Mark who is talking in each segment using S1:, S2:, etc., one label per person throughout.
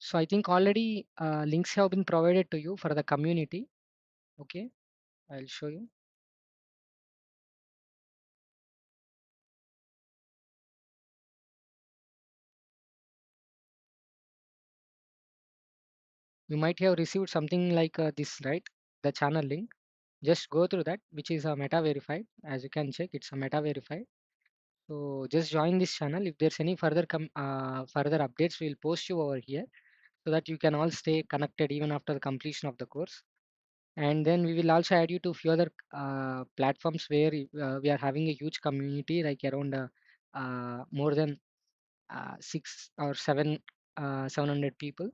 S1: So I think already links have been provided to you for the community. Okay, I'll show you. You might have received something like this, right? The channel link. Just go through that, which is a meta verified. As you can check, it's a meta verified. So just join this channel. If there's any further updates, we'll post you over here so that you can all stay connected even after the completion of the course. And then we will also add you to few other platforms where we are having a huge community, like around more than 700 people.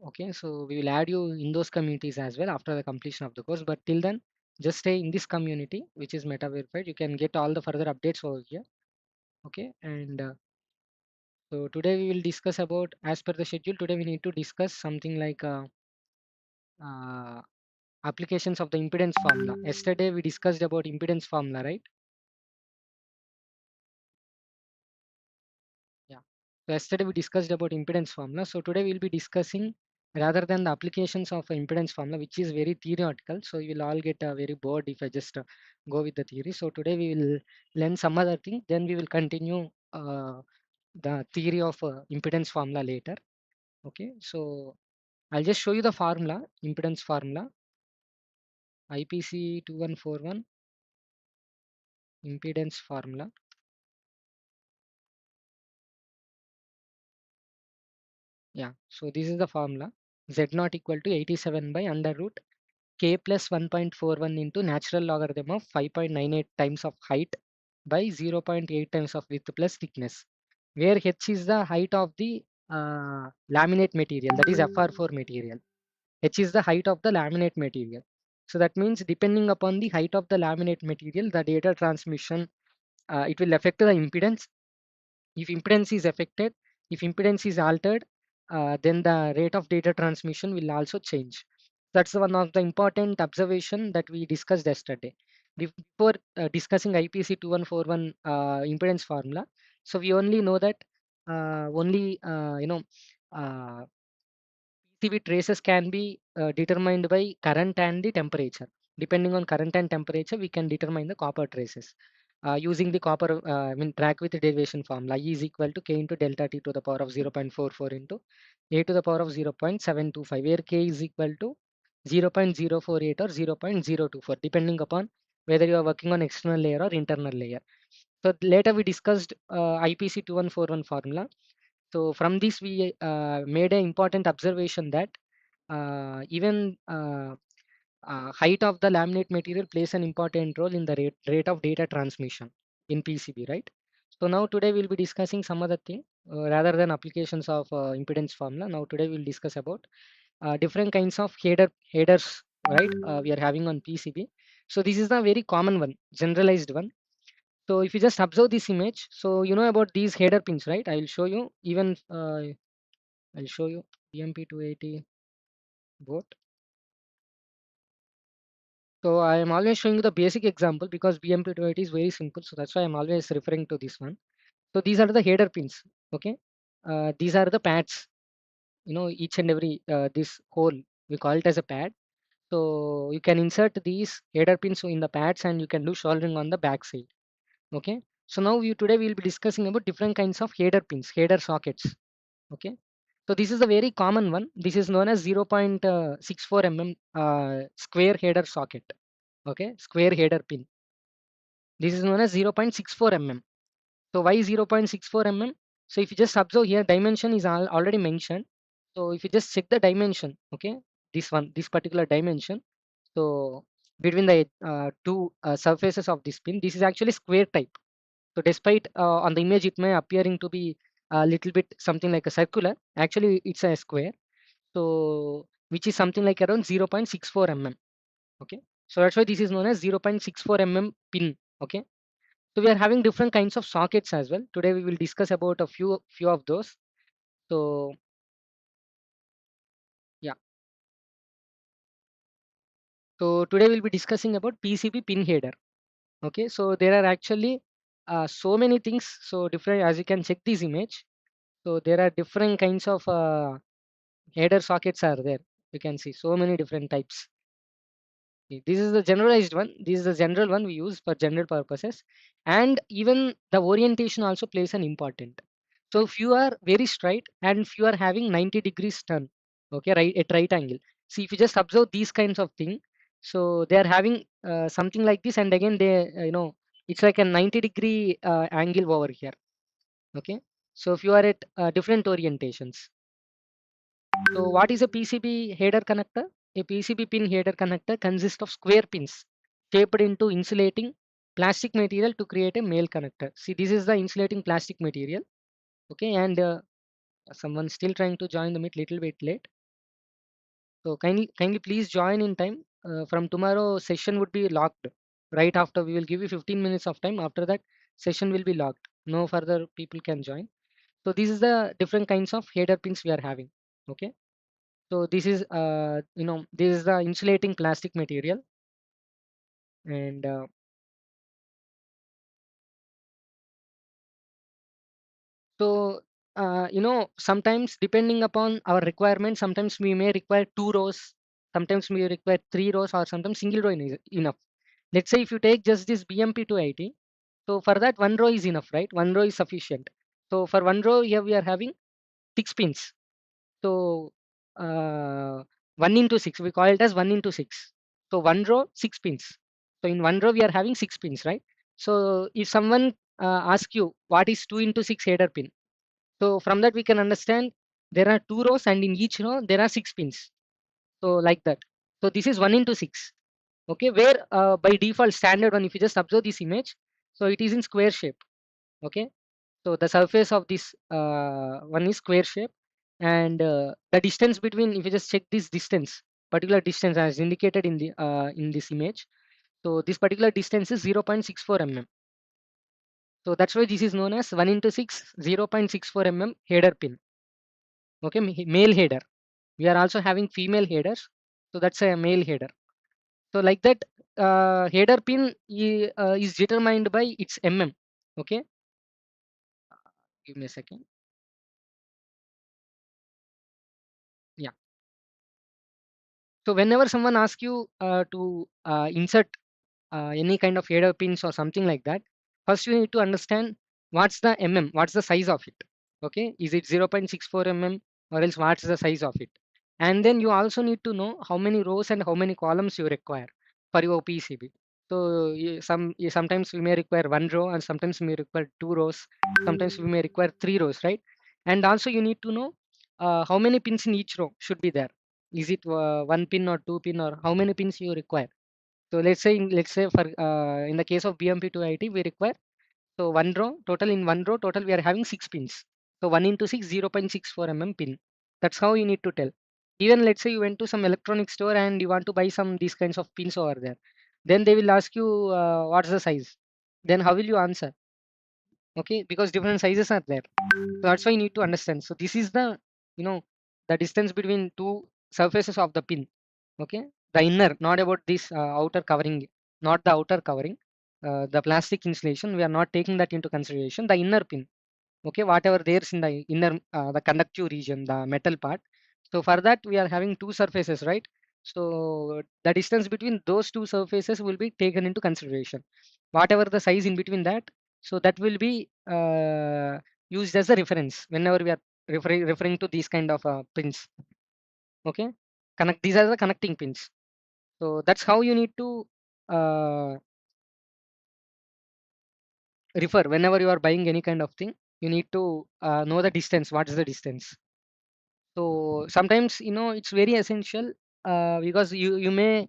S1: Okay, so we will add you in those communities as well after the completion of the course. But till then, just stay in this community, which is meta verified. You can get all the further updates over here. Okay, and so today we will discuss about, as per the schedule, today we need to discuss something like uh, applications of the impedance formula. Yesterday we discussed about impedance formula, right? Yeah. So yesterday we discussed about impedance formula. So today we'll be discussing rather than the applications of a impedance formula, which is very theoretical. So you will all get very bored if I just go with the theory. So today we will learn some other thing. Then we will continue the theory of impedance formula later. Okay. So I'll just show you the formula, impedance formula, IPC 2141 impedance formula. Yeah. So this is the formula. Z naught equal to 87 by under root k plus 1.41 into natural logarithm of 5.98 times of height by 0.8 times of width plus thickness, where h is the height of the laminate material, that is FR4 material. H is the height of the laminate material. So that means depending upon the height of the laminate material, the data transmission, it will affect the impedance. If impedance is affected, if impedance is altered, then the rate of data transmission will also change. That's one of the important observation that we discussed yesterday. Before discussing IPC 2141 impedance formula, so we only know that only PCB traces can be determined by current and the temperature. Depending on current and temperature, we can determine the copper traces. Using the track with derivation formula, E is equal to K into delta T to the power of 0.44 into A to the power of 0.725, where K is equal to 0.048 or 0.024, depending upon whether you are working on external layer or internal layer. So later we discussed IPC 2141 formula. So from this, we made an important observation that even height of the laminate material plays an important role in the rate of data transmission in PCB, right? So now today we'll be discussing some other thing rather than applications of impedance formula. Now today we'll discuss about different kinds of headers, right? We are having on PCB. So this is the very common one, generalized one. So if you just observe this image, so you know about these header pins, right? I will show you. Even I'll show you BMP280 board. So I am always showing you the basic example because BMP280 is very simple. So that's why I'm always referring to this one. So these are the header pins. Okay. These are the pads. You know, each and every this hole, we call it as a pad. So you can insert these header pins in the pads and you can do soldering on the back side. Okay. So now today we'll be discussing about different kinds of header pins, header sockets. Okay. So this is a very common one. This is known as 0.64 mm square header socket. Okay, square header pin. This is known as 0.64 mm. So why 0.64 mm? So if you just observe here, dimension is already mentioned. So if you just check the dimension, okay, this particular dimension. So between the two surfaces of this pin, this is actually square type. So despite on the image it may appearing to be a little bit something like a circular, actually it's a square. So which is something like around 0.64 mm. Okay. So that's why this is known as 0.64 mm pin. Okay. So we are having different kinds of sockets as well. Today we will discuss about a few of those. So yeah. So today we'll be discussing about PCB pin header. Okay. So there are actually so many things. So different, as you can check this image. So there are different kinds of header sockets are there. You can see so many different types. This is the generalized one. This is the general one we use for general purposes. And even the orientation also plays an important. So if you are very straight and if you are having 90 degrees turn, okay, right at right angle. See, if you just observe these kinds of thing, so they are having something like this, and again they, it's like a 90-degree angle over here. Okay. So if you are at different orientations. So what is a PCB header connector? A PCB pin header connector consists of square pins shaped into insulating plastic material to create a male connector. See, this is the insulating plastic material. Okay, and someone still trying to join the meet little bit late. So kindly please join in time. From tomorrow session would be locked. Right after we will give you 15 minutes of time. After that session will be locked. No further people can join. So this is the different kinds of header pins we are having. Okay. So this is this is the insulating plastic material, and so sometimes depending upon our requirement, sometimes we may require 2 rows, sometimes we require 3 rows, or sometimes single row is enough. Let's say if you take just this BMP to IT, so for that 1 row is enough, right? 1 row is sufficient. So for 1 row here we are having 6 pins. So uh, 1 into 6, we call it as 1 into 6. So 1 row, 6 pins. So in 1 row, we are having 6 pins, right? So if someone asks you what is 2 into 6 header pin, so from that we can understand there are 2 rows and in each row there are 6 pins. So like that. So this is 1 into 6. Okay, where by default standard one, if you just observe this image, so it is in square shape. Okay, so the surface of this one is square shape, and the distance between, if you just check this distance, particular distance as indicated in this image, so this particular distance is 0.64 mm. So that's why this is known as 1 into 6 0.64 mm header pin. Okay, male header. We are also having female headers, so that's a male header. So like that, header pin is determined by its mm. Okay, give me a second. Yeah. So whenever someone asks you to insert any kind of header pins or something like that, first you need to understand what's the what's the size of it. Okay, is it 0.64 mm, or else what's the size of it? And then you also need to know how many rows and how many columns you require for your PCB. So sometimes we may require 1 row, and sometimes we may require 2 rows, sometimes we may require 3 rows, right? And also you need to know how many pins in each row should be there. Is it 1 pin or 2 pin, or how many pins you require? So let's say for in the case of BMP to IT, we require, so 1 row total, in 1 row total we are having 6 pins. So 1 into 6 0.64 mm pin. That's how you need to tell. Even let's say you went to some electronic store and you want to buy some these kinds of pins over there. Then they will ask you what's the size. Then how will you answer? Okay, because different sizes are there. So that's why you need to understand. So this is the, you know the distance between two surfaces of the pin. Okay, the inner, not about this outer covering, not the outer covering, the plastic insulation. We are not taking that into consideration. The inner pin. Okay, whatever there's in the inner, the conductive region, the metal part. So for that we are having two surfaces, right? So the distance between those two surfaces will be taken into consideration. Whatever the size in between that, so that will be used as a reference whenever we are referring to these kind of pins. Okay, these are the connecting pins. So that's how you need to uh, refer whenever you are buying any kind of thing. You need to know the distance. What is the distance? So sometimes it's very essential, because you may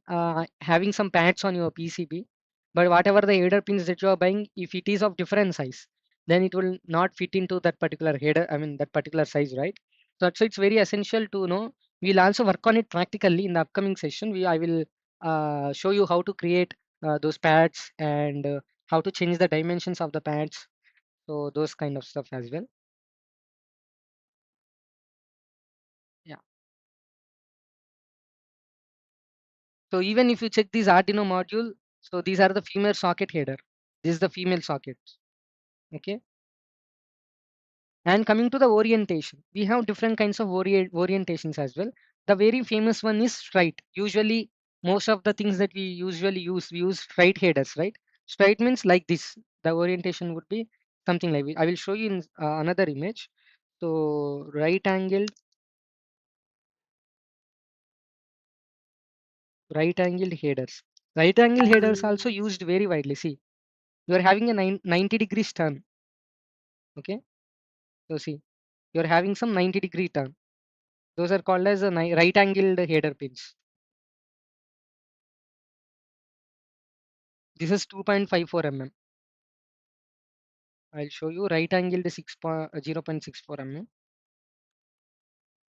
S1: having some pads on your PCB, but whatever the header pins that you are buying, if it is of different size, then it will not fit into that particular header. I mean that particular size, right? So it's very essential to know. We'll also work on it practically in the upcoming session. I will show you how to create those pads, and how to change the dimensions of the pads. So those kind of stuff as well. Yeah. So even if you check this Arduino module, so these are the female socket header. This is the female socket. Okay. And coming to the orientation, we have different kinds of orientations as well. The very famous one is straight. Usually, most of the things that we usually use, we use straight headers, right? Straight means like this. The orientation would be something like I will show you in another image. So right angled headers. Right angled headers also used very widely. See, you are having a 90 degrees turn. Okay, so see, you are having some 90-degree turn. Those are called as a right angled header pins. This is 2.54 mm. I'll show you right angled 0.64 mm.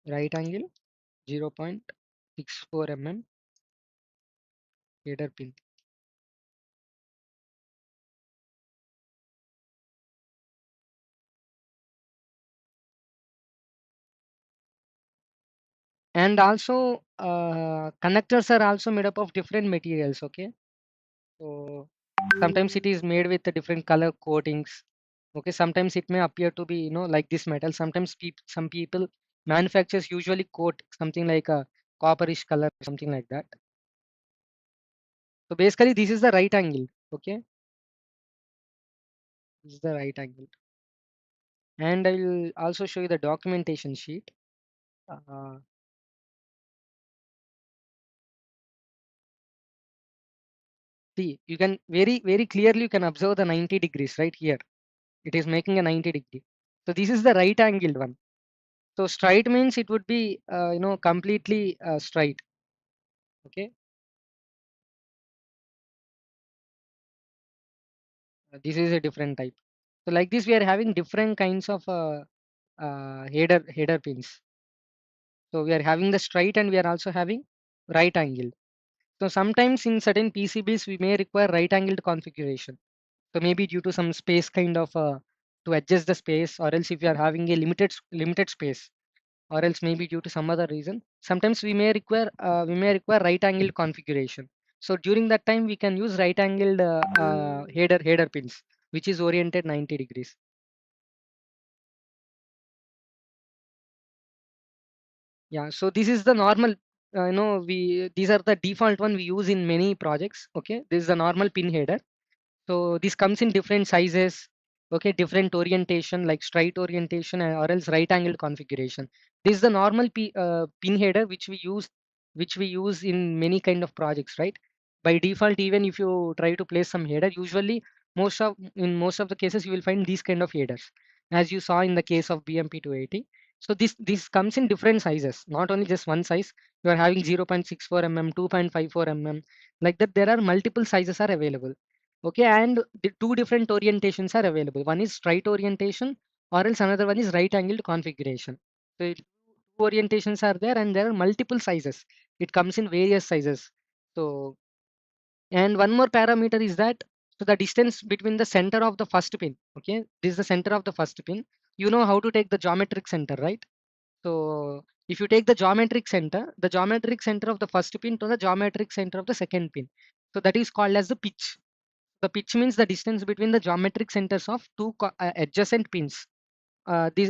S1: Right angle 0.64 mm header pin. And also connectors are also made up of different materials. Okay, so sometimes it is made with the different color coatings. Okay, sometimes it may appear to be like this metal. Sometimes some people manufacturers usually coat something like a copperish color, something like that. So basically this is the right angle. Okay, this is the right angle. And I will also show you the documentation sheet. Uh, See, you can very clearly you can observe the 90 degrees right here. It is making a 90-degree. So this is the right angled one. So straight means it would be completely straight. Okay, this is a different type. So like this, we are having different kinds of header pins. So we are having the straight and we are also having right angled. So sometimes in certain PCBs we may require right angled configuration. So maybe due to some space kind of to adjust the space, or else if you are having a limited space, or else maybe due to some other reason, sometimes we may require right angled configuration. So during that time we can use right angled header pins, which is oriented 90 degrees. Yeah, so this is the normal, we these are the default one we use in many projects. Okay, this is the normal pin header. So this comes in different sizes, okay, different orientation like straight orientation or else right angled configuration. This is the normal pin header which we use in many kind of projects, right? By default, even if you try to place some header, usually most of the cases you will find these kind of headers, as you saw in the case of BMP 280. So this comes in different sizes, not only just one size. You are having 0.64 mm, 2.54 mm, like that. There are multiple sizes are available. Okay, and the two different orientations are available. One is straight orientation, or else another one is right angled configuration. So two orientations are there, and there are multiple sizes. It comes in various sizes. So, and one more parameter is that, so the distance between the center of the first pin. Okay, this is the center of the first pin. You know how to take the geometric center, right? So if you take the geometric center of the first pin to the geometric center of the second pin. So that is called as the pitch. The pitch means the distance between the geometric centers of two adjacent pins. This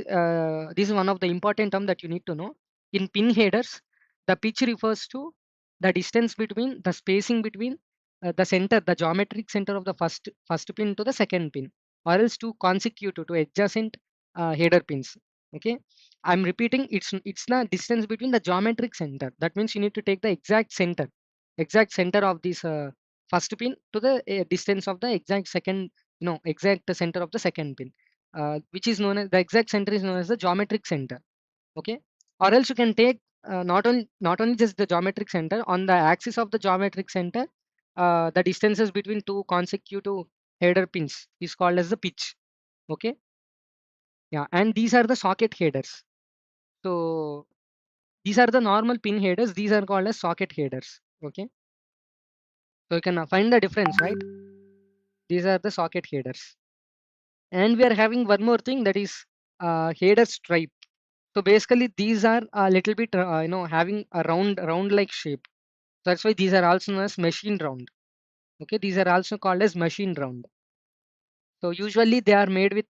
S1: is one of the important term that you need to know. In pin headers, the pitch refers to the distance between the spacing between the geometric center of the first pin to the second pin, or else two consecutive to adjacent header pins. Okay, I'm repeating. It's the distance between the geometric center. That means you need to take the exact center of this first pin to the distance of the exact center of the second pin, which is known as the exact center is known as the geometric center. Okay, or else you can take not only just the geometric center. On the axis of the geometric center, the distances between two consecutive header pins is called as the pitch. Okay, yeah, and these are the socket headers. So these are the normal pin headers. These are called as socket headers. Okay, so you can find the difference, right? These are the socket headers. And we are having one more thing, that is header stripe. So basically these are a little bit having a round like shape. That's why these are also known as machine round. Okay, these are also called as machine round. So usually they are made with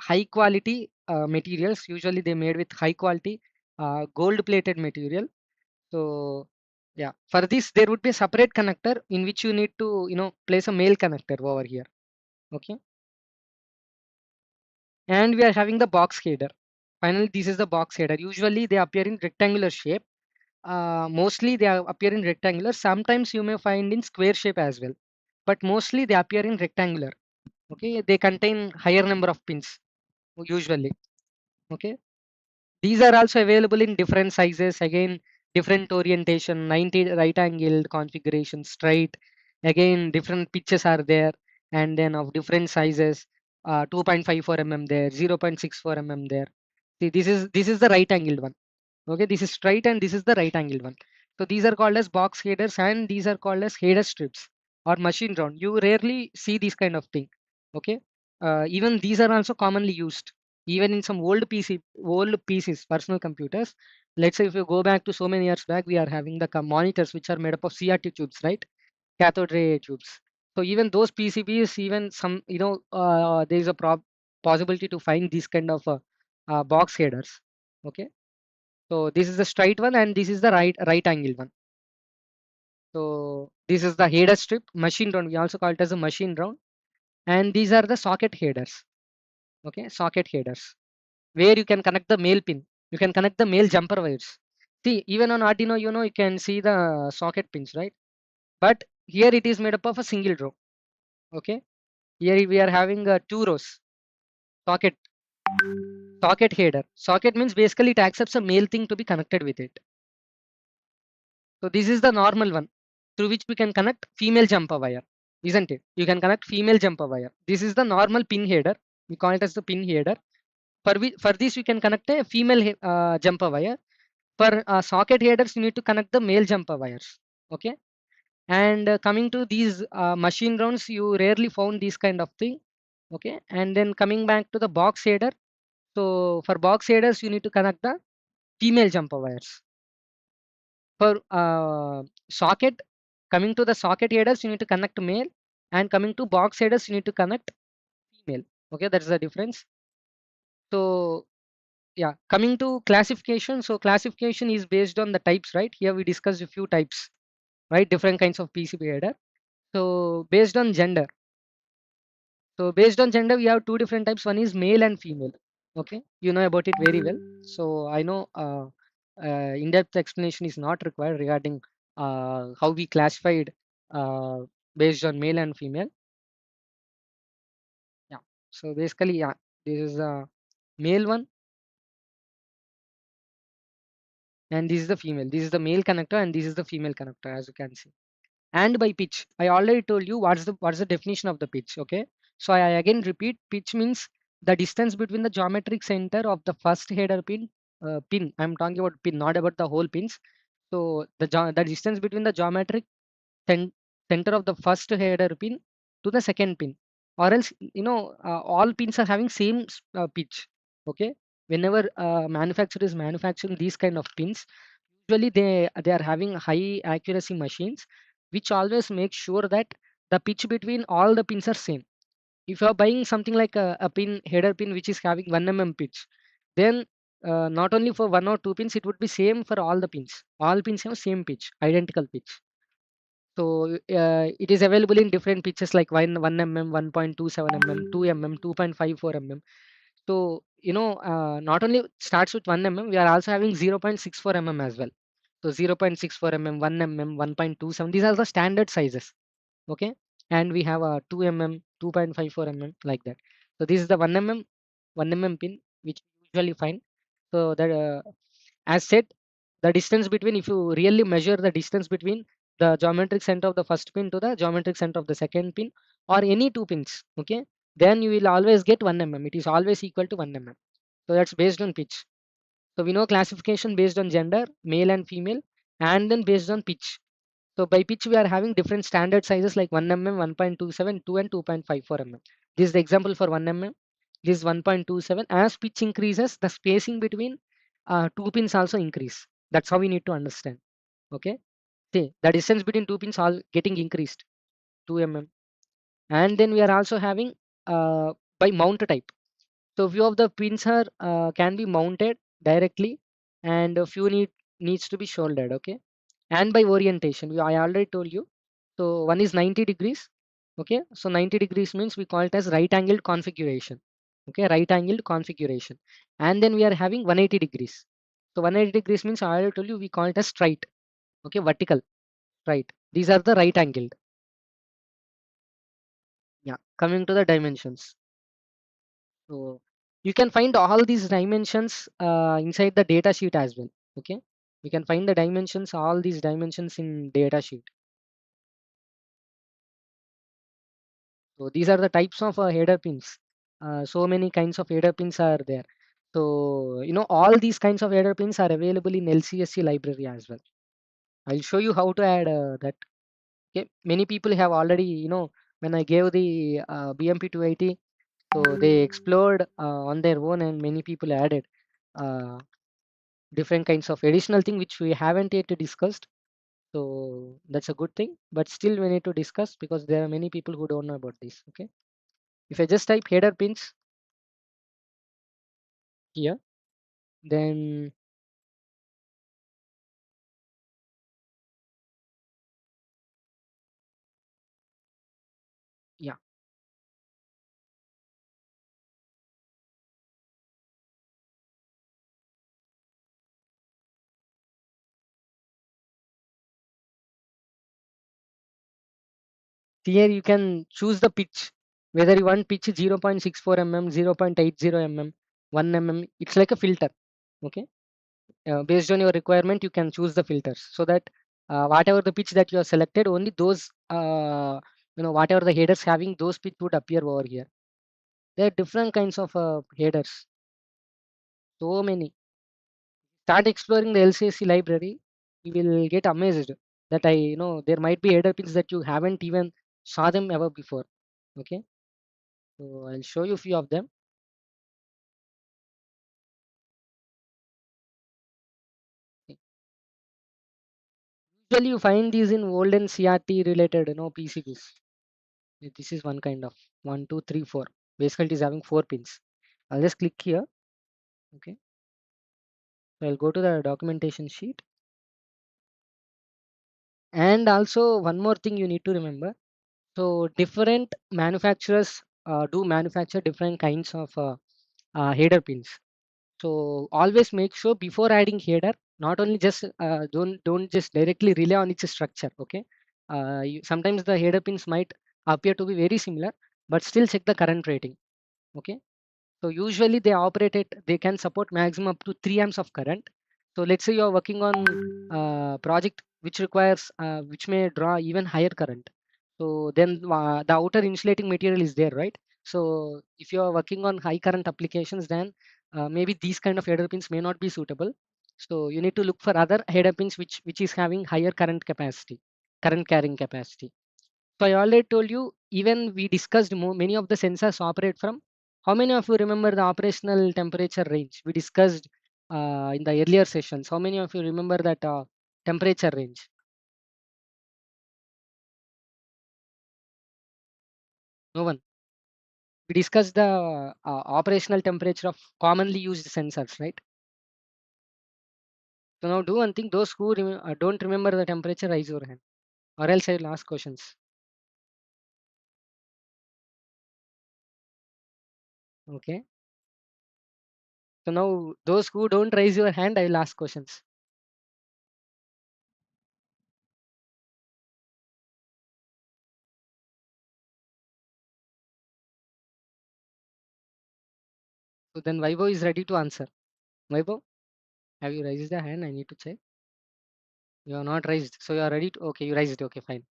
S1: high quality materials. Usually they made with high quality gold plated material. So yeah, for this there would be a separate connector in which you need to place a male connector over here. Okay, and we are having the box header. Finally, this is the box header. Usually they appear in rectangular shape. Mostly they appear in rectangular. Sometimes you may find in square shape as well, but mostly they appear in rectangular. Okay, they contain higher number of pins usually. Okay, these are also available in different sizes, again different orientation, 90 right angled configuration, straight, again different pitches are there, and then of different sizes, 2.54 mm there, 0.64 mm there. See, this is the right angled one. Okay, this is straight and this is the right angled one. So these are called as box headers and these are called as header strips or machine round. You rarely see this kind of thing. Okay, even these are also commonly used even in some old PCs, personal computers. Let's say if you go back to so many years back, we are having the monitors which are made up of CRT tubes, right? Cathode ray tubes. So even those PCBs, even some, there is a possibility to find these kind of box headers. Okay, so this is the straight one and this is the right angle one. So this is the header strip, machine round. We also call it as a machine round. And these are the socket headers. Okay, socket headers where you can connect the male pin. You can connect the male jumper wires. See, even on Arduino, you can see the socket pins, right? But here it is made up of a single row. Okay, here we are having two rows. Socket, socket header. Socket means basically it accepts a male thing to be connected with it. So this is the normal one through which we can connect female jumper wire, isn't it? You can connect female jumper wire. This is the normal pin header. We call it as the pin header. For this, we can connect a female jumper wire. For socket headers, you need to connect the male jumper wires. Okay. And coming to these machine rounds, you rarely found this kind of thing. Okay. And then coming back to the box header. So for box headers, you need to connect the female jumper wires. For socket, coming to the socket headers, you need to connect male, and coming to box headers, you need to connect female. Okay, that's the difference. So yeah, coming to classification. So classification is based on the types, right? Here we discussed a few types, right? Different kinds of PCB header. So based on gender. So based on gender, we have two different types. One is male and female. Okay, you know about it very well. So I know in-depth explanation is not required regarding how we classified uh, based on male and female. Yeah. So basically, yeah, this is the male one and this is the female. This is the male connector and this is the female connector, as you can see. And by pitch, I already told you what's the definition of the pitch. Okay, so I again repeat, pitch means the distance between the geometric center of the first header pin. I'm talking about pin, not about the whole pins. So the distance between the geometric cen- center of the first header pin to the second pin, or else all pins are having same pitch. Okay, whenever manufacturer is manufacturing these kind of pins, usually they are having high accuracy machines which always make sure that the pitch between all the pins are same. If you are buying something like a pin header pin which is having 1 pitch, then not only for one or two pins, it would be same for all the pins. All pins have same pitch, identical pitch. So it is available in different pitches like 1 1.27 mm, 2 2.54 mm. So not only starts with 1 we are also having 0.64 as well. So 0.64 1 1.27. These are the standard sizes. Okay, and we have a 2 2.54 like that. So this is the 1 pin which we usually find. So that as said, the distance between, if you really measure the distance between the geometric center of the first pin to the geometric center of the second pin or any two pins, okay, then you will always get 1 It is always equal to 1 So that's based on pitch. So we know classification based on gender, male and female, and then based on pitch. So by pitch, we are having different standard sizes like 1 1.27, 2 and 2.54 This is the example for 1 This is 1.27. As pitch increases, the spacing between two pins also increase. That's how we need to understand. Okay. See, the distance between two pins all getting increased, 2 And then we are also having by mount type. So few of the pins are can be mounted directly, and a few needs to be soldered. Okay, and by orientation, I already told you. So one is 90 degrees. Okay, so 90 degrees means we call it as right angled configuration. Okay, right angled configuration, and then we are having 180 degrees. So 180 degrees means I already told you we call it as straight. Okay, vertical, right. These are the right angled. Yeah, coming to the dimensions. So you can find all these dimensions inside the data sheet as well. Okay, you can find the dimensions, all these dimensions in data sheet. So these are the types of header pins. So many kinds of header pins are there. So all these kinds of header pins are available in LCSC library as well. I'll show you how to add that. Okay, many people have already when I gave the BMP 280, so they explored on their own, and many people added. Uh, Different kinds of additional thing which we haven't yet discussed. So that's a good thing, but still we need to discuss because there are many people who don't know about this. Okay, if I just type header pins here, then yeah, here you can choose the pitch, whether you want pitch 0.64 mm, 0.80 mm, 1 mm. It's like a filter. Okay, based on your requirement, you can choose the filters so that whatever the pitch that you have selected, only those whatever the headers having those pitch would appear over here. There are different kinds of headers, so many. Start exploring the LCSC library, you will get amazed that there might be header pins that you haven't even saw them ever before. Okay, so I'll show you few of them. Okay. Usually you find these in olden CRT related PCBs. This is one kind of 1, 2, 3, 4. Basically, it is having 4 pins. I'll just click here. Okay, so I'll go to the documentation sheet. And also one more thing you need to remember. So different manufacturers do manufacture different kinds of header pins. So always make sure before adding header, not only just don't just directly rely on its structure. Okay, sometimes the header pins might appear to be very similar, but still check the current rating. Okay, so usually they can support maximum up to 3 amps of current. So let's say you are working on project which requires which may draw even higher current. So then the outer insulating material is there, right? So if you are working on high current applications, then maybe these kind of header pins may not be suitable. So you need to look for other header pins which is having higher current capacity, current carrying capacity. So I already told you, even we discussed many of the sensors operate from. How many of you remember the operational temperature range? We discussed in the earlier sessions. How many of you remember that temperature range? No one. We discussed the operational temperature of commonly used sensors, right? So now do one thing. Those who don't remember the temperature, raise your hand, or else I will ask questions. Okay. So now those who don't raise your hand, I will ask questions. So then Vaibhav is ready to answer. Vaibhav, have you raised the hand? I need to check. You are not raised. So you are ready to, okay, you raised it. Okay, fine.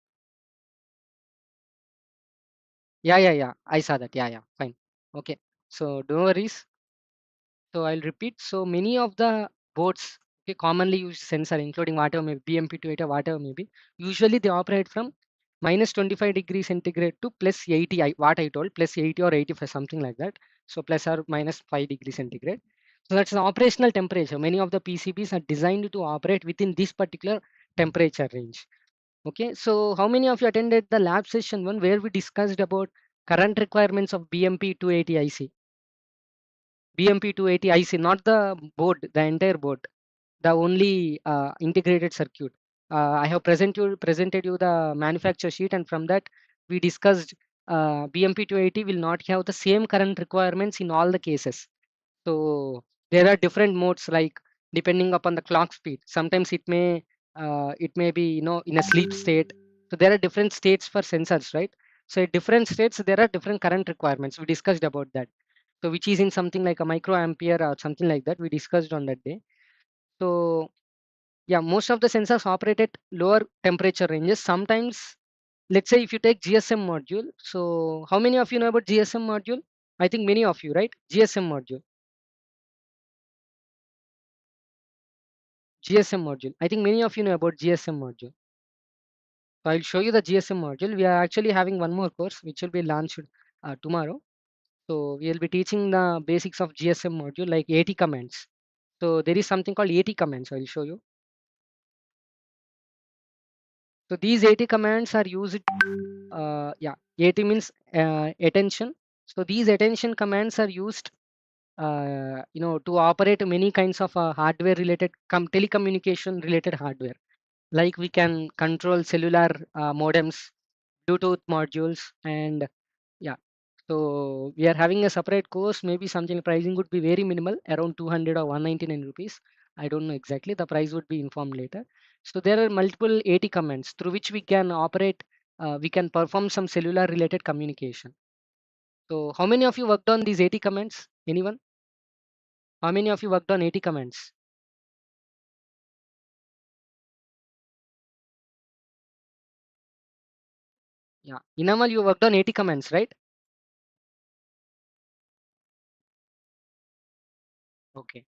S1: Yeah, yeah, yeah. I saw that. Yeah, yeah, fine. Okay. So no worries. So I'll repeat. So many of the boards, okay, commonly used sensor, including whatever may be BMP280 or whatever may be, usually they operate from minus 25 degrees centigrade to plus 80, what I told, plus 80 or 85, something like that. So plus or minus 5 degrees centigrade. So that's the operational temperature. Many of the PCBs are designed to operate within this particular temperature range. Okay, so how many of you attended the lab session one where we discussed about current requirements of BMP280 IC. BMP280 IC, not the board, the entire board, the only integrated circuit. I have presented you the manufacture sheet, and from that we discussed BMP280 will not have the same current requirements in all the cases. So there are different modes, like depending upon the clock speed. Sometimes it may be, in a sleep state. So there are different states for sensors, right? So at different states there are different current requirements. We discussed about that. So which is in something like a microampere or something like that. We discussed on that day. So yeah, most of the sensors operate at lower temperature ranges. Sometimes, let's say if you take GSM module. So how many of you know about GSM module? I think many of you, right? GSM module. GSM module. I think many of you know about GSM module. So I'll show you the GSM module. We are actually having one more course which will be launched tomorrow. So we will be teaching the basics of GSM module like 80 commands. So there is something called 80 commands. I'll show you. So these 80 commands are used. Yeah, 80 means attention. So these attention commands are used, to operate many kinds of hardware related, telecommunication related hardware. Like we can control cellular modems, Bluetooth modules, and yeah. So we are having a separate course. Maybe something pricing would be very minimal, around 200 or 199 rupees. I don't know exactly. The price would be informed later. So there are multiple 80 commands through which we can operate. We can perform some cellular related communication. So how many of you worked on these 80 commands? Anyone? How many of you worked on 80 commands? Yeah. Inamal, you worked on 80 commands, right? Okay.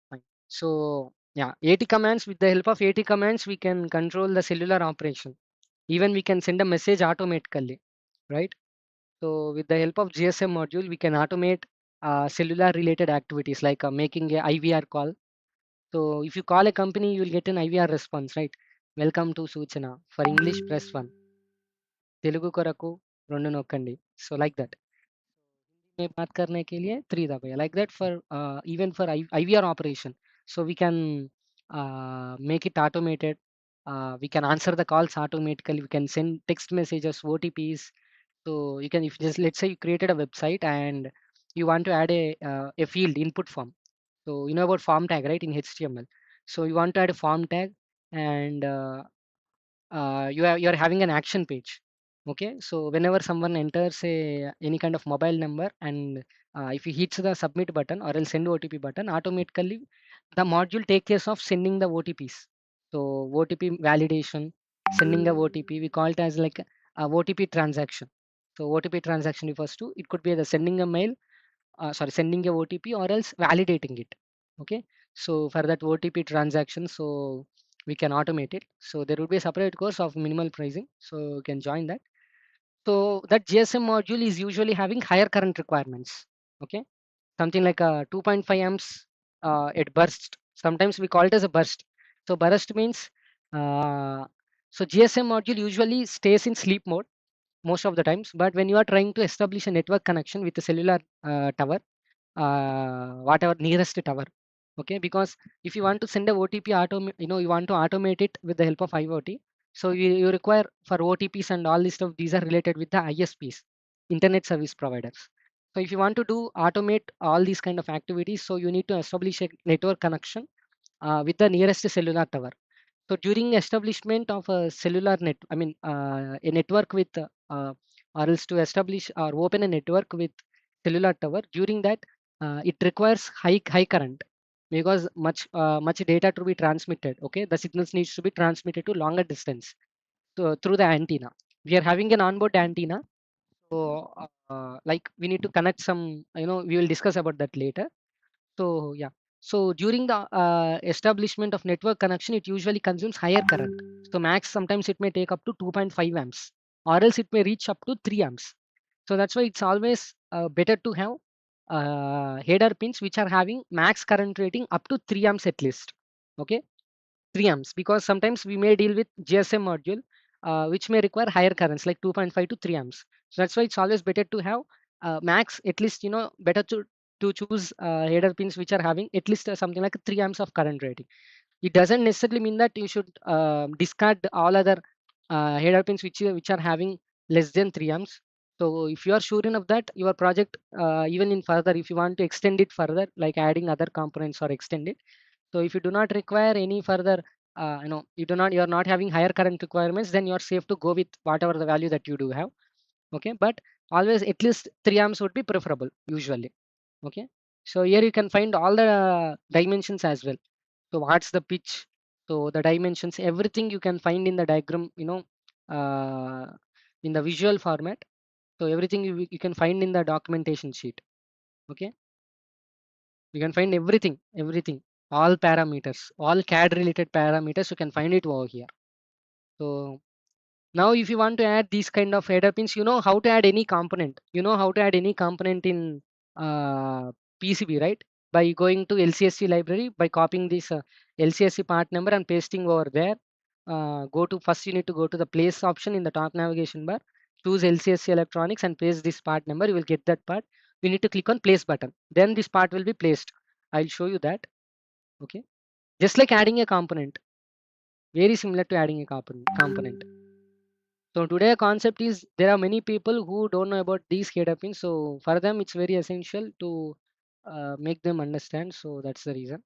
S1: Fine. So yeah, 80 commands. With the help of 80 commands, we can control the cellular operation. Even we can send a message automatically, right? So with the help of GSM module, we can automate cellular related activities like making a IVR call. So if you call a company, you will get an IVR response, right? Welcome to Suchana. For English, press 1. Telugu koraku rendu nokkandi. So like that. में बात करने के लिए 3 दबाइए. Like that for even for IVR operation. So we can make it automated. We can answer the calls automatically. We can send text messages, OTPs. So you can, if just let's say you created a website and you want to add a field input form. So you know about form tag, right, in HTML. So you want to add a form tag, and you are having an action page. Okay, so whenever someone enters any kind of mobile number, and if he hits the submit button or else send OTP button, automatically the module take care of sending the OTPs. So OTP validation, sending the OTP, we call it as like a OTP transaction. So OTP transaction refers to, it could be the sending a mail, sending a OTP or else validating it. Okay, so for that OTP transaction, so we can automate it. So there will be a separate course of minimal pricing, so you can join that. So that GSM module is usually having higher current requirements. Okay, something like a 2.5 amps at burst. Sometimes we call it as a burst. So burst means uh, so GSM module usually stays in sleep mode most of the times. But when you are trying to establish a network connection with a cellular tower, whatever nearest tower, okay, because if you want to send a OTP you want to automate it with the help of IoT. So you require for OTPs and all this stuff, these are related with the ISPs, internet service providers. So if you want to do automate all these kind of activities, so you need to establish a network connection with the nearest cellular tower. So during establishment of a cellular net, I mean a network with, or else to establish or open a network with cellular tower, during that it requires high current, because much data to be transmitted. Okay, the signals needs to be transmitted to longer distance. So through the antenna, we are having an onboard antenna. So like we need to connect some. We will discuss about that later. So yeah. So during the establishment of network connection, it usually consumes higher current. So max sometimes it may take up to 2.5 amps, or else it may reach up to 3 amps. So that's why it's always better to have header pins which are having max current rating up to 3 amps at least. Okay, 3 amps, because sometimes we may deal with GSM module. which may require higher currents like 2.5 to 3 amps. So that's why it's always better to have max, at least, better to choose header pins which are having at least something like 3 amps of current rating. It doesn't necessarily mean that you should discard all other header pins which are having less than 3 amps. So if you are sure enough that your project, even in further, if you want to extend it further, like adding other components or extend it. So if you do not require any further, you are not having higher current requirements, then you are safe to go with whatever the value that you do have. Okay, but always at least 3 amps would be preferable usually. Okay, so here you can find all the dimensions as well. So what's the pitch? So the dimensions, everything you can find in the diagram, in the visual format. So everything you can find in the documentation sheet. Okay, you can find everything, all parameters, all CAD related parameters. You can find it over here. So now, if you want to add these kind of header pins, you know how to add any component. You know how to add any component in PCB, right? By going to LCSC library, by copying this LCSC part number and pasting over there. First, you need to go to the place option in the top navigation bar. Choose LCSC electronics and paste this part number. You will get that part. You need to click on place button. Then this part will be placed. I'll show you that. Okay. Just like adding a component. Very similar to adding a component. So today concept is there are many people who don't know about these header pins. So for them it's very essential to make them understand. So that's the reason.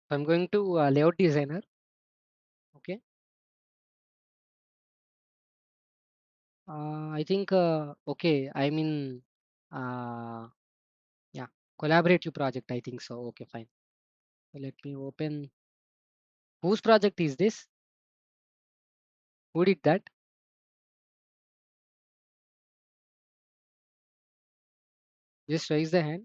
S1: I'm going to layout designer. Okay. I think okay. I mean, uh, yeah, collaborative project. I think so. Okay, fine. So let me open. Whose project is this? Who did that? Just raise the hand.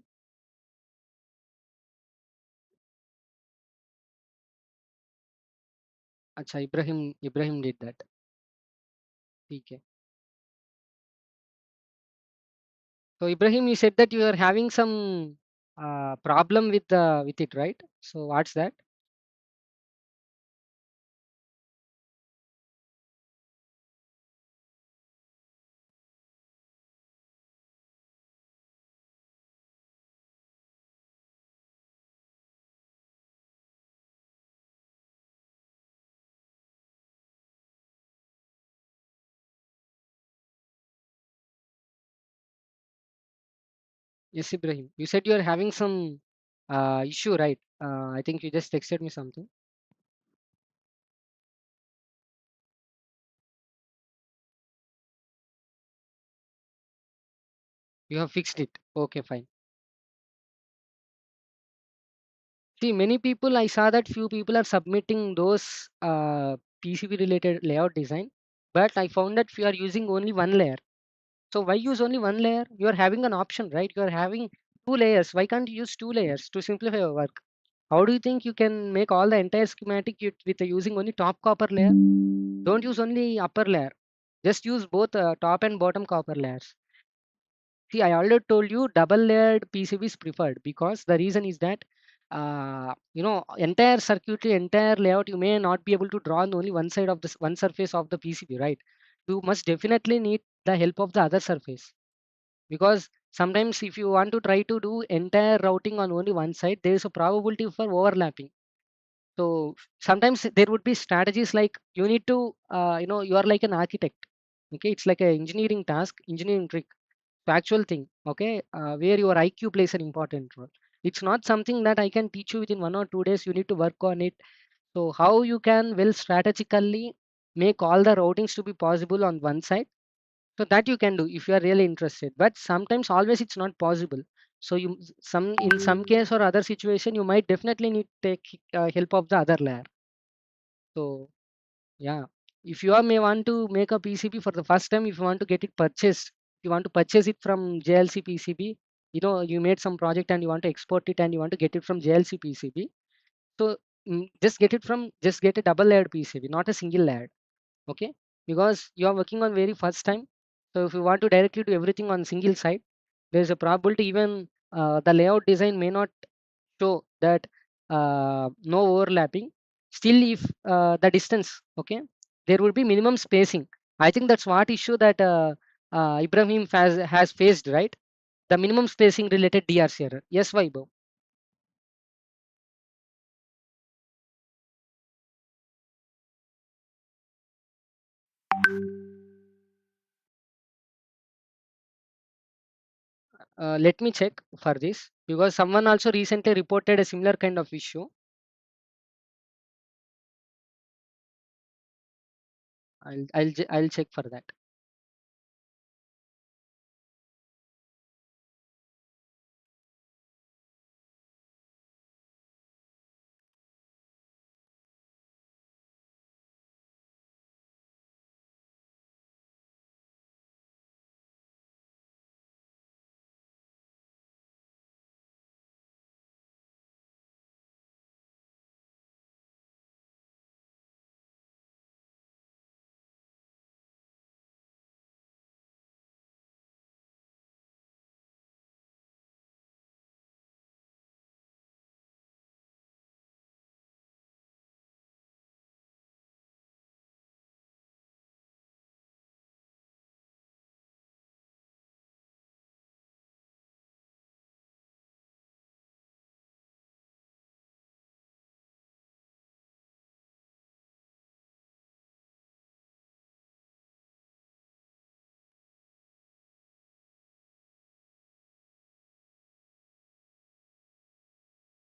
S1: Acha, Ibrahim did that. Okay. So Ibrahim, you said that you are having some problem with it, right? So what's that? Yes, Ibrahim. You said you are having some issue, right? I think you just texted me something. You have fixed it. Okay, fine. See, many people, I saw that few people are submitting those PCB related layout design, but I found that you are using only one layer. So why use only one layer? You are having an option, right? You are having two layers. Why can't you use two layers to simplify your work? How do you think you can make all the entire schematic with using only top copper layer? Don't use only upper layer. Just use both top and bottom copper layers. See, I already told you double layered PCB is preferred because the reason is that entire circuitry, entire layout, you may not be able to draw on only one side of this one surface of the PCB, right? You must definitely need the help of the other surface because sometimes if you want to try to do entire routing on only one side, there is a probability for overlapping. So sometimes there would be strategies like you need to, you are like an architect. Okay, it's like a engineering task, engineering trick, actual thing. Okay, where your IQ plays an important role. It's not something that I can teach you within 1 or 2 days. You need to work on it. So how you can well strategically make all the routings to be possible on one side, so that you can do if you are really interested. But sometimes always it's not possible. So you some in some case or other situation you might definitely need to take help of the other layer. So yeah, if you are may want to make a PCB for the first time, if you want to get it purchased, you want to purchase it from JLC PCB, you made some project and you want to export it and you want to get it from JLC PCB. So just get a double layered PCB, not a single layered. Okay, because you are working on very first time. So if you want to directly do everything on single side, there is a probability even the layout design may not show that no overlapping. Still, if the distance, okay, there will be minimum spacing. I think that's what issue that Ibrahim has faced, right? The minimum spacing related DRC error. Yes, Vaibhav. Let me check for this because someone also recently reported a similar kind of issue. I'll check for that.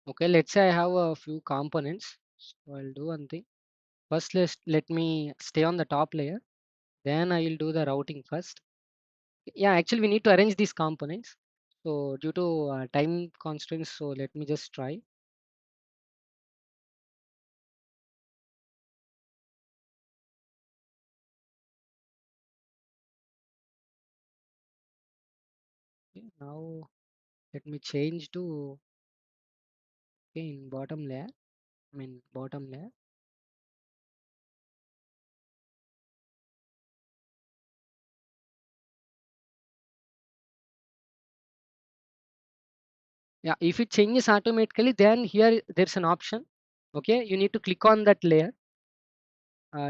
S1: Okay, let's say I have a few components. So I'll do one thing. First, let me stay on the top layer. Then I will do the routing first. Yeah, actually we need to arrange these components. So due to time constraints, so let me just try. Okay, now let me change to okay, in bottom layer. I mean bottom layer. Yeah, if it changes automatically, then here there's an option. Okay, you need to click on that layer.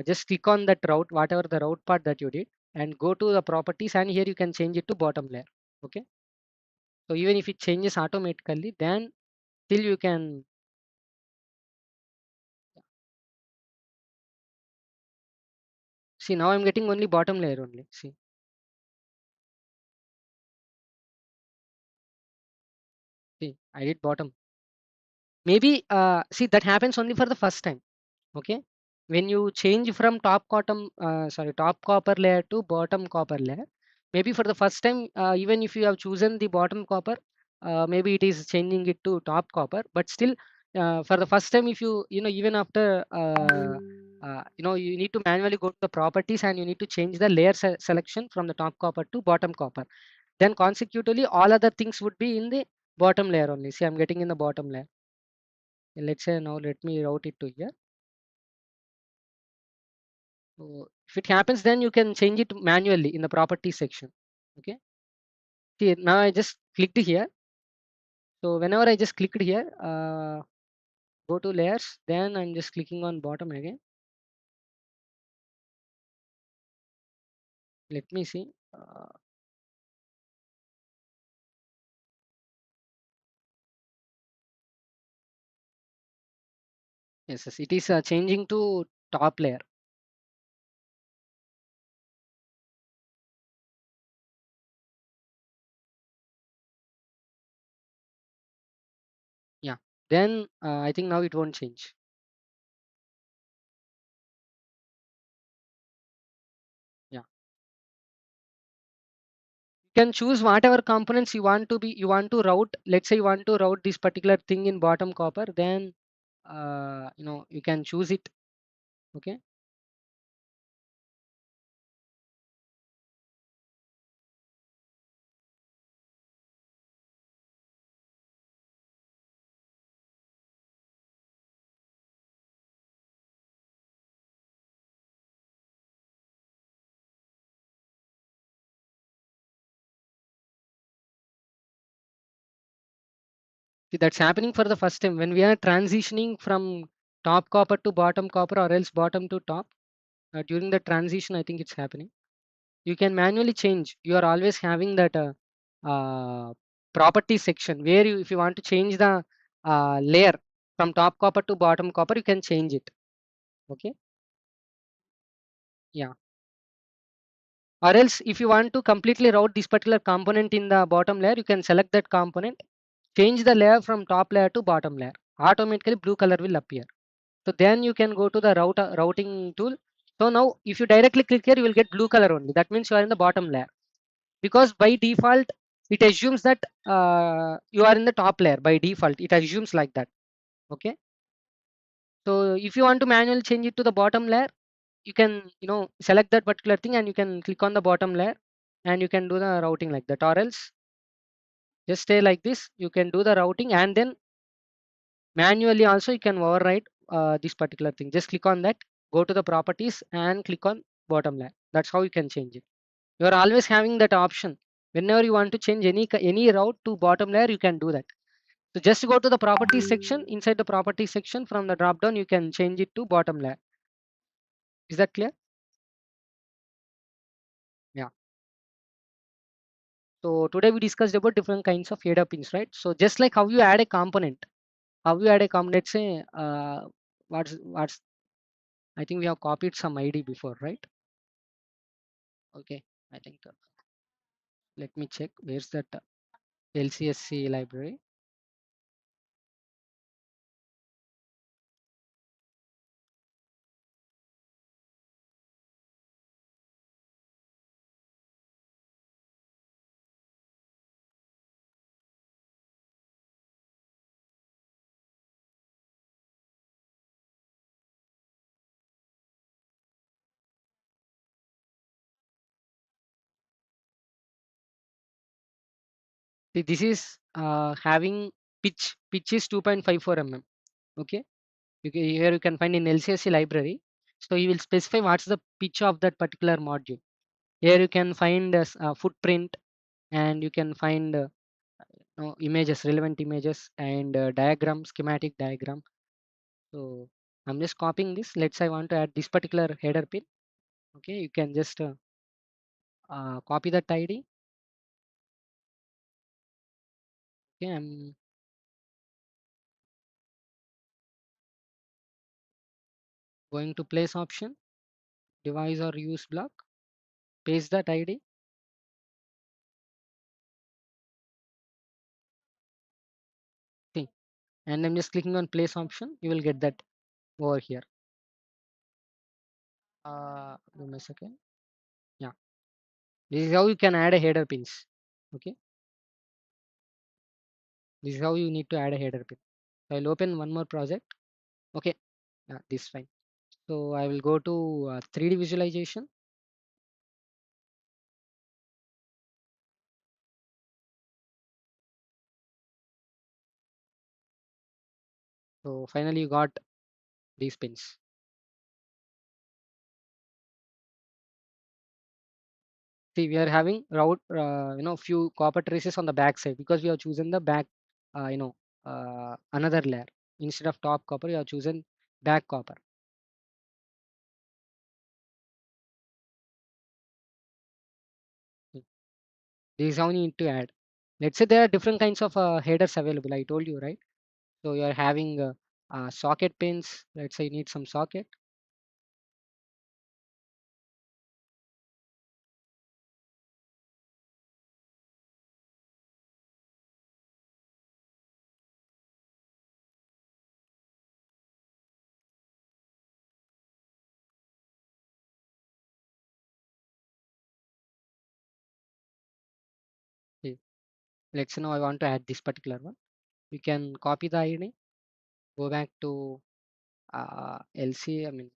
S1: Just click on that route, whatever the route part that you did, and go to the properties, and here you can change it to bottom layer. Okay, so even if it changes automatically, then still you can see. Now I'm getting only bottom layer only. See, I did bottom. Maybe see that happens only for the first time. Okay, when you change from top copper layer to bottom copper layer, maybe for the first time, even if you have chosen the bottom copper, maybe it is changing it to top copper. But still, for the first time, if even after you need to manually go to the properties and you need to change the layer selection from the top copper to bottom copper. Then consecutively, all other things would be in the bottom layer only. See, I'm getting in the bottom layer. Let's say now let me route it to here. So if it happens, then you can change it manually in the properties section. Okay. See, now I just clicked here. So whenever I just clicked here, go to layers, then I'm just clicking on bottom again. Let me see. Yes, yes, it is changing to top layer. then I think now it won't change. Yeah, you can choose whatever components you want to be, you want to route. Let's say you want to route this particular thing in bottom copper, then you can choose it. Okay. See, that's happening for the first time when we are transitioning from top copper to bottom copper, or else bottom to top. During the transition, I think it's happening. You can manually change. You are always having that property section where you, if you want to change the layer from top copper to bottom copper, you can change it. Okay. Yeah. Or else, if you want to completely route this particular component in the bottom layer, you can select that component, change the layer from top layer to bottom layer. Automatically, blue color will appear. So then you can go to the routing tool. So now if you directly click here, you will get blue color only. That means you are in the bottom layer, because by default it assumes that you are in the top layer. By default it assumes like that. Okay. So if you want to manually change it to the bottom layer, you can select that particular thing and you can click on the bottom layer and you can do the routing like that. Or else just stay like this. You can do the routing and then manually also you can override this particular thing. Just click on that, go to the properties and click on bottom layer. That's how you can change it. You are always having that option. Whenever you want to change any route to bottom layer, you can do that. So just go to the properties section. Inside the properties section, from the drop down you can change it to bottom layer. Is that clear? Yeah. So today we discussed about different kinds of header pins, right? So just like how you add a component, let's say what's I think we have copied some ID before, right? Okay. I think let me check where's that LCSC library. See, this is having pitch is 2.54 mm. Okay. Here you can find in LCSC library. So you will specify what's the pitch of that particular module. Here you can find footprint, and you can find images, relevant images, and diagram, schematic diagram. So I'm just copying this. Let's say I want to add this particular header pin. Okay, you can just copy that ID. Okay, I'm going to place option, device or use block, paste that ID. See, and I'm just clicking on place option. You will get that over here. Give me a second. Yeah, this is how you can add a header pins. Okay, this is how you need to add a header pin. So I'll open one more project. Okay, yeah, this is fine. So I will go to 3D visualization. So finally you got these pins. See, we are having route, few copper traces on the back side because we have chosen the back, another layer. Instead of top copper, you have chosen back copper. See, this is how you need to add. Let's say there are different kinds of headers available. I told you, right? So you are having socket pins. Let's say you need some socket. let's say now I want to add this particular one. You can copy the ID, go back to LC, I mean,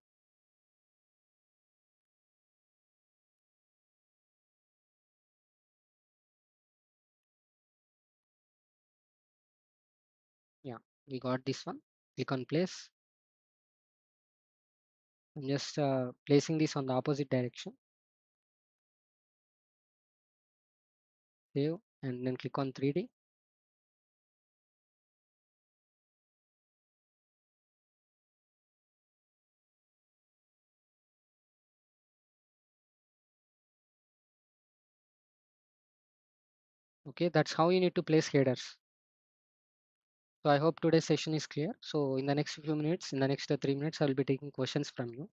S1: yeah, we got this one. Click on place. I'm just placing this on the opposite direction. Save and then click on 3D. Okay, that's how you need to place headers. So I hope today's session is clear. So in the next few minutes, in the next 3 minutes, I will be taking questions from you.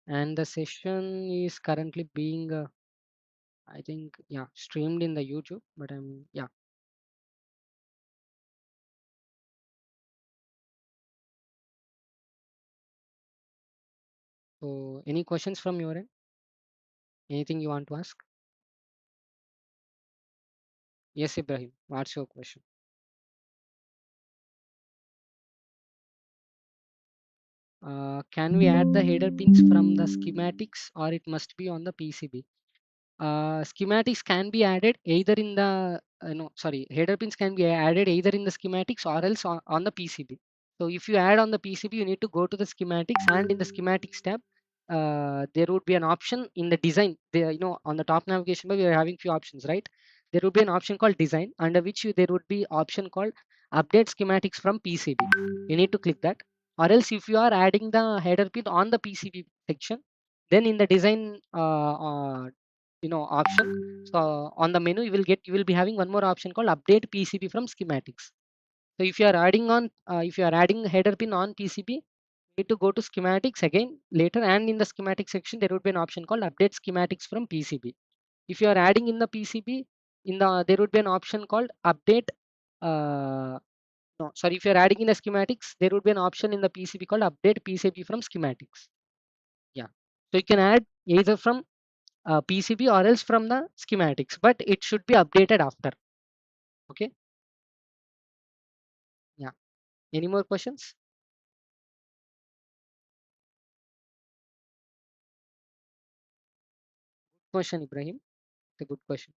S1: And the session is currently being, I think, yeah, streamed in the YouTube. But yeah. So any questions from your end? Anything you want to ask? Yes, Ibrahim. What's your question? Can we add the header pins from the schematics or it must be on the PCB? Schematics can be added either in the no sorry header pins can be added either in the schematics or else on the PCB. So if you add on the PCB, you need to go to the schematics, and in the schematics tab, there would be an option in the design. There, on the top navigation bar, we are having few options, right? There would be an option called design, under which there would be option called update schematics from PCB. You need to click that, or else if you are adding the header pin on the PCB section, then in the design option, so on the menu you will be having one more option called update PCB from schematics. So if you are adding on if you are adding header pin on PCB, you need to go to schematics again later, and in the schematic section there would be an option called update schematics from PCB. If you are adding in the PCB, there would be an option called update no sorry if you are adding in the schematics, there would be an option in the PCB called update PCB from schematics. Yeah, so you can add either from PCB or else from the schematics, but it should be updated after. Okay. Yeah, any more questions? Question, Ibrahim. It's a good question.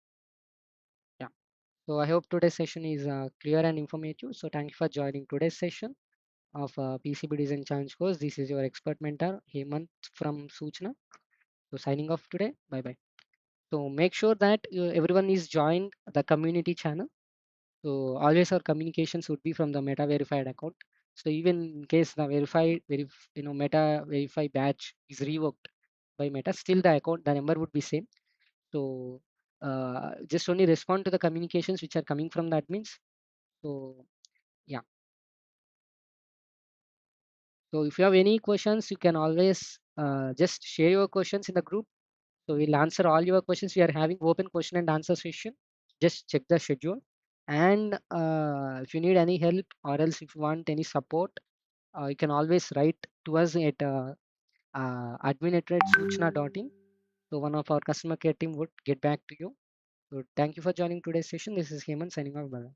S1: Yeah, so I hope today's session is clear and informative. So thank you for joining today's session of PCB design challenge course. This is your expert mentor Hemant from Suchana. So signing off today. Bye bye. So make sure that everyone is joined the community channel. So always our communications would be from the Meta verified account. So even in case the Meta verify batch is revoked by Meta, still the account, the number would be same. So just only respond to the communications which are coming from the admins. So yeah. So if you have any questions, you can always just share your questions in the group. So we'll answer all your questions. We are having open question and answer session. Just check the schedule. And if you need any help or else if you want any support, you can always write to us at admin@suchna.in. So one of our customer care team would get back to you. So thank you for joining today's session. This is Hemant signing off. Bye.